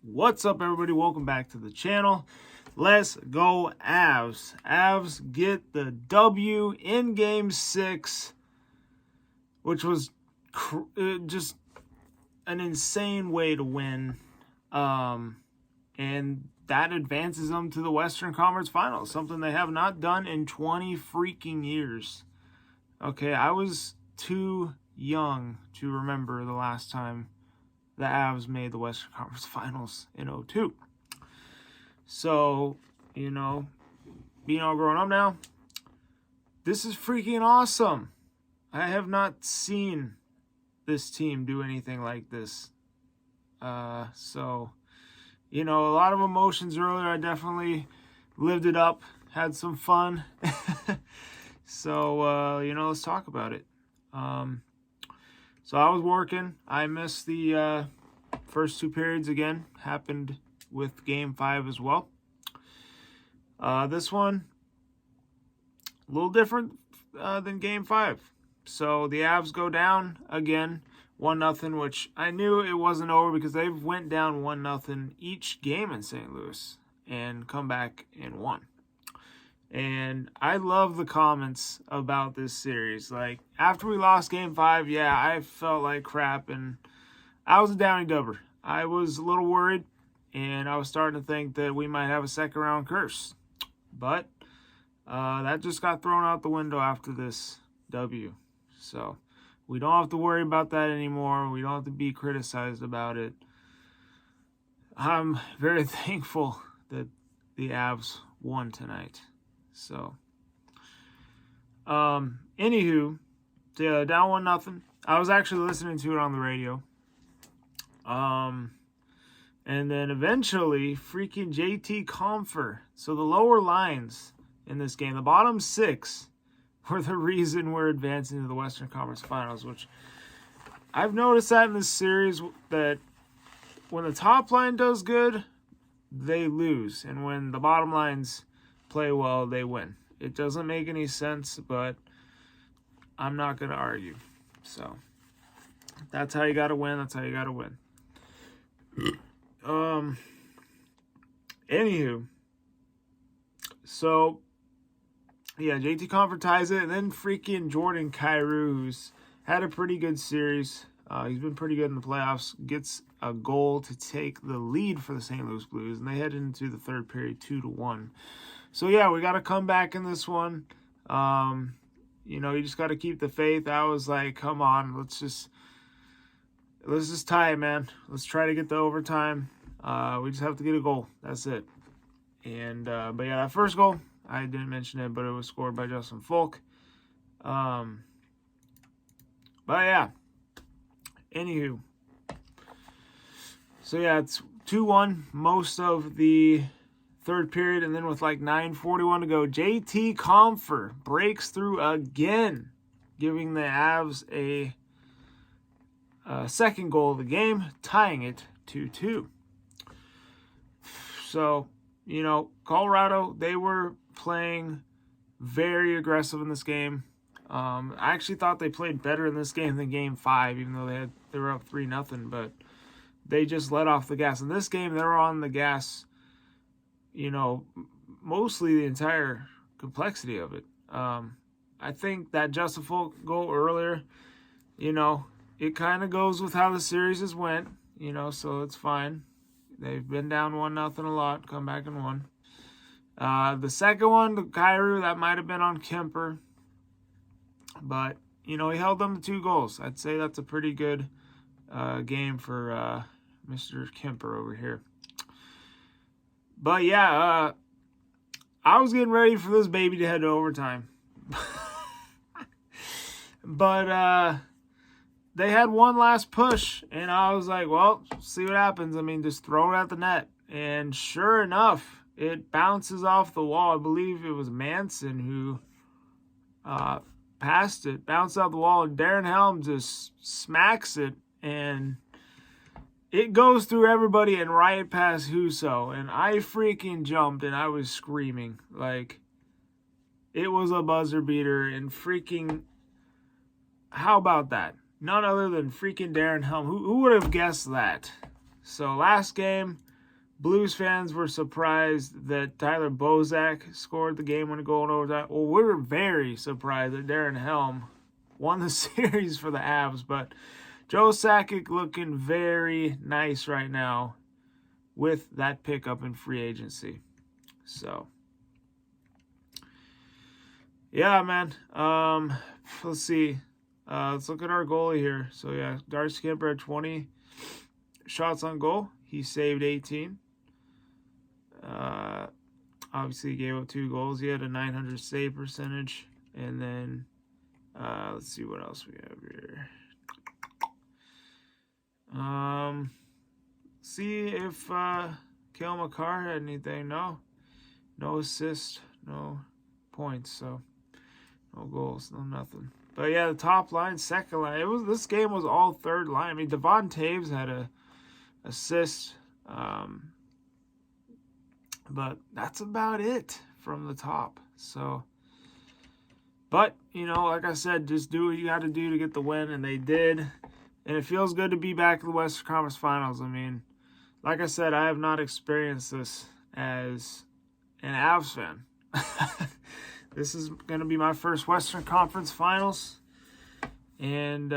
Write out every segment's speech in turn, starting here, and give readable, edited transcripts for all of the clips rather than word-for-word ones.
What's up, everybody? Welcome back to the channel. Let's go Avs. Avs get the W in Game 6, which was just an insane way to win. And that advances them to the Western Conference Finals, something they have not done in 20 freaking years. Okay, I was too young to remember the last time the Avs made the Western Conference Finals in 2002. So, being all grown up now, this is freaking awesome. I have not seen this team do anything like this. So, a lot of emotions earlier. I definitely lived it up, had some fun. So, let's talk about it. So I was working. I missed the first two periods again. Happened with Game 5 as well. This one, a little different than Game 5. So the Avs go down again, 1-0, which I knew it wasn't over because they went down 1-0 each game in St. Louis and come back and won. And I love the comments about this series. Like, after we lost Game 5, yeah, I felt like crap, and I was a downy dubber. I was a little worried, and I was starting to think that we might have a second-round curse. But that just got thrown out the window after this W. So we don't have to worry about that anymore. We don't have to be criticized about it. I'm very thankful that the Avs won tonight. So, anywho, down 1-0. I was actually listening to it on the radio. And then eventually, freaking JT Compher. So the lower lines in this game, the bottom six, were the reason we're advancing to the Western Conference Finals, which I've noticed that in this series that when the top line does good, they lose. And when the bottom lines play well, they win. It doesn't make any sense, but I'm not going to argue. So that's how you got to win. That's how you got to win. Anywho, so yeah, JT Compher ties it, and then freaking Jordan Kyrou, who's had a pretty good series. He's been pretty good in the playoffs. Gets a goal to take the lead for the St. Louis Blues, and they head into the third period 2-1. So, yeah, we got to come back in this one. You just got to keep the faith. I was like, come on, let's just tie it, man. Let's try to get the overtime. We just have to get a goal. That's it. And but, yeah, that first goal, I didn't mention it, but it was scored by Justin Folk. But, yeah, anywho. So, yeah, it's 2-1 most of the third period, and then with like 9:41 to go, JT Compher breaks through again, giving the Avs a second goal of the game, tying it 2-2. So, Colorado, they were playing very aggressive in this game. I actually thought they played better in this game than Game 5, even though they were up 3-0, but they just let off the gas. In this game, they were on the gas mostly the entire complexity of it. I think that Justin Folk goal earlier, it kind of goes with how the series has went, so it's fine. They've been down 1-0 a lot, come back and won. The second one, the Kyrou, that might have been on Kemper, but, he held them to 2 goals. I'd say that's a pretty good game for Mr. Kemper over here. But, yeah, I was getting ready for this baby to head to overtime. But they had one last push, and I was like, well, see what happens. I mean, just throw it at the net. And sure enough, it bounces off the wall. I believe it was Manson who passed it, bounced off the wall, and Darren Helm just smacks it, and it goes through everybody and right past Husso, and I freaking jumped, and I was screaming. Like, it was a buzzer beater, and freaking, how about that? None other than freaking Darren Helm. Who would have guessed that? So, last game, Blues fans were surprised that Tyler Bozak scored the game-winning goal in overtime. Well, we were very surprised that Darren Helm won the series for the Avs, but Joe Sakic looking very nice right now with that pickup in free agency. So, yeah, man. Let's see. Let's look at our goalie here. So, yeah, Darcy Kuemper had 20 shots on goal. He saved 18. Obviously, he gave up 2 goals. He had a .900 save percentage. And then, let's see what else we have here. See if Cale Makar had anything. No assists, no points, so no goals, no nothing. But yeah, the top line, second line. This game was all third line. I mean, Devon Taves had a assist, but that's about it from the top. So, but you know, like I said, just do what you got to do to get the win, and they did. And it feels good to be back in the Western Conference Finals. I mean, like I said, I have not experienced this as an Avs fan. This is going to be my first Western Conference Finals. And,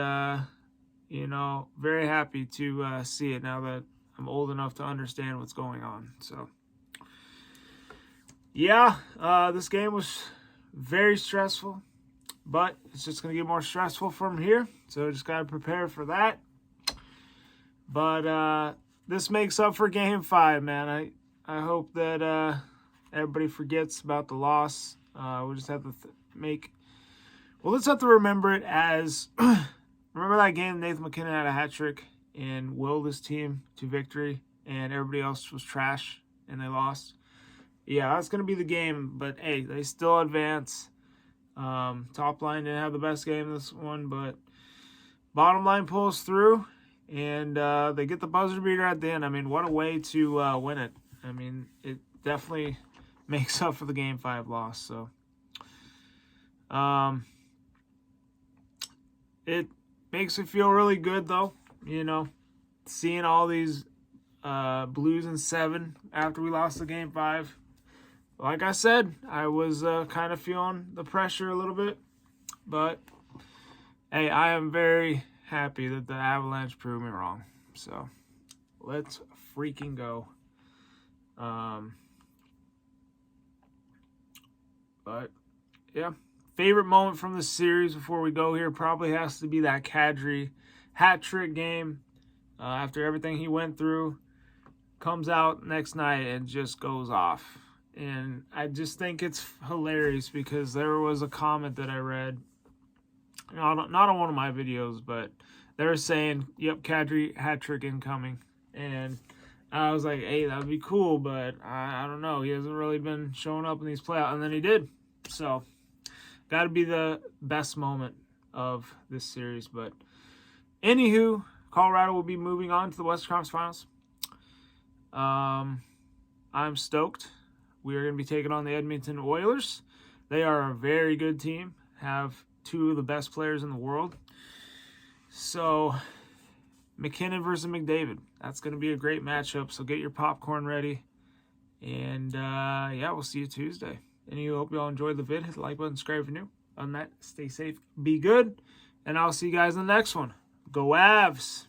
you know, very happy to see it now that I'm old enough to understand what's going on. So, yeah, this game was very stressful. But it's just going to get more stressful from here. So just got to prepare for that. But this makes up for Game 5, man. I hope that everybody forgets about the loss. We just have to let's have to remember it as... remember that game Nathan McKinnon had a hat trick and willed his team to victory and everybody else was trash and they lost? Yeah, that's going to be the game. But, hey, they still advance. Top line didn't have the best game this one, but bottom line pulls through, and they get the buzzer beater at the end. I mean, what a way to win it. I mean, it definitely makes up for the Game 5 loss. So, it makes me feel really good, though, you know, seeing all these Blues in 7 after we lost the Game 5. Like I said, I was kind of feeling the pressure a little bit. But, hey, I am very happy that the Avalanche proved me wrong. So, let's freaking go. But, yeah. Favorite moment from the series before we go here probably has to be that Kadri hat-trick game. After everything he went through, comes out next night and just goes off. And I just think it's hilarious because there was a comment that I read, not on one of my videos, but they were saying, yep, Kadri hat-trick incoming. And I was like, hey, that would be cool, but I don't know. He hasn't really been showing up in these playoffs. And then he did. So, got to be the best moment of this series. But, anywho, Colorado will be moving on to the Western Conference Finals. I'm stoked. We are going to be taking on the Edmonton Oilers. They are a very good team, have 2 of the best players in the world. So, McKinnon versus McDavid. That's going to be a great matchup, so get your popcorn ready. And, yeah, we'll see you Tuesday. And I hope you all enjoyed the vid. Hit the like button, subscribe if you're new. On that, stay safe, be good, and I'll see you guys in the next one. Go Avs!